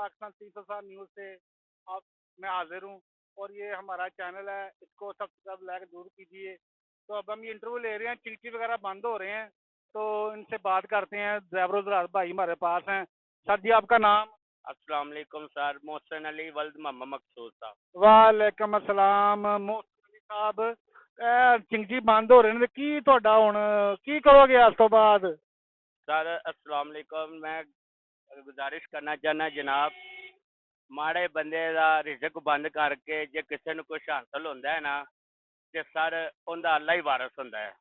Pakistan 360 news से आप मैं हाजिर हूँ। और ये हमारा चैनल है, इसको सब्सक्राइब लाइक जरूर कीजिए। तो अब हम ये इंटरव्यू ले रहे हैं, चिंची वगैरह बंद हो रहे हैं, तो इनसे बात करते हैं। ड्राइवर भाई हमारे पास हैं। सर जी, आपका नाम? अस्सलाम वालेकुम सर, मोहसिन अली वल्द मोहम्मद मकसूद साहब। वालेकुम अस्सलाम मोहसिन अली साहब। चिंची बंद हो रहे ने, की ਤੁਹਾਡਾ ਹੁਣ ਕੀ ਕਰੋਗੇ ਇਸ ਤੋਂ ਬਾਅਦ? सर अस्सलाम वालेकुम, मैं गुजारिश करना चाहना जनाब, माड़े बंदे का रिजक बंद करके जे किसी ਨੂੰ कुछ हासिल होंदा है ना, ते सर उनका अल्लाह ही वारिस होंदा है।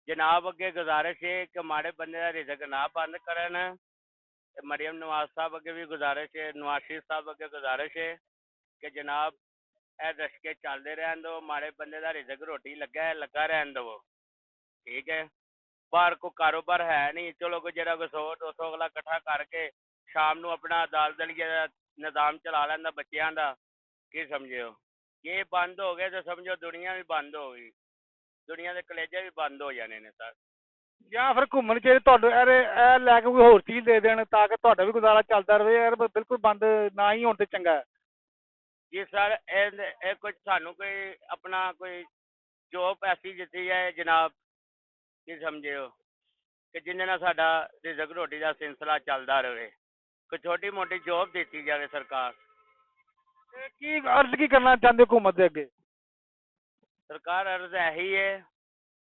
जनाब अगे गुजारिश है कि माड़े बंदे का रिजक ना बंद करन। मरियम नवाज साहब अगे भी गुजारिश है, नवाज शरीफ साहब अगे गुजारिश है कि जनाब ए दशके चलते रहन दो, माड़े बंदे का रिजक रोटी लगा रहन दो। ठीक है, बाहर को कारोबार है नहीं, चलो कोई जरा कोई 100-200 अगला इकट्ठा करके शाम ਨੂੰ अपना दाल दलिए का निज़ाम चला लेंदा बच्चों का। की समझे हो, ये बंद हो गए तो समझो दुनिया भी बंद हो गई, दुनिया के कलेजे भी बंद हो जाने ने सर। ਜਾਂ ਫਿਰ ਘੁੰਮਣ ਚਾਹੀਦੇ ਤੁਹਾਡੇ ਇਹ ਲੈ ਕੇ ਕੋਈ ਹੋਰ ਚੀਜ਼ ਦੇ ਦੇਣ ਤਾਂ ਕਿ ਤੁਹਾਡਾ ਵੀ ਗੁਜ਼ਾਰਾ ਚੱਲਦਾ ਰਹੇ ਯਾਰ, ਬਿਲਕੁਲ ਬੰਦ ਨਾ ਹੀ ਹੋਣ ਤੇ ਚੰਗਾ ਹੈ। जी सर, ए कुछ सानू कोई अपना कोई जॉब ऐसी दिती है जनाब, की समझे हो कि जिन्हें ना साडा रिजक रोटी का सिलसिला चलता रहे, कोई छोटी मोटी जॉब दी जाए सरकार। ਤੇ ਕੀ अर्ज की करना चाहते हो हुकूमत ਦੇ ਅੱਗੇ? सरकार अर्ज यही है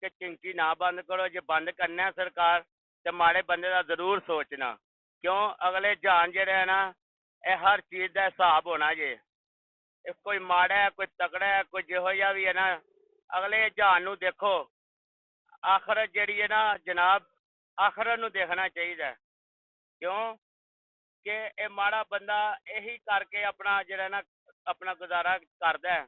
कि चिंकी ना बंद करो, जो बंद करना है सरकार तो माड़े बंदे का जरूर सोचना। क्यों, अगले जान जेह्ड़े है ना, ये हर चीज़ का हिसाब होना जे। कोई माड़ा है, कोई तगड़ा है, कोई जिहो जिहा भी है ना, अगले जान नू देखो। आखरत जेह्ड़ी है ना जनाब, आखरत नू देखना चाहिए। क्यों कि ये माड़ा बंदा यही करके अपना जेह्ड़ा ना अपना गुजारा करदा है।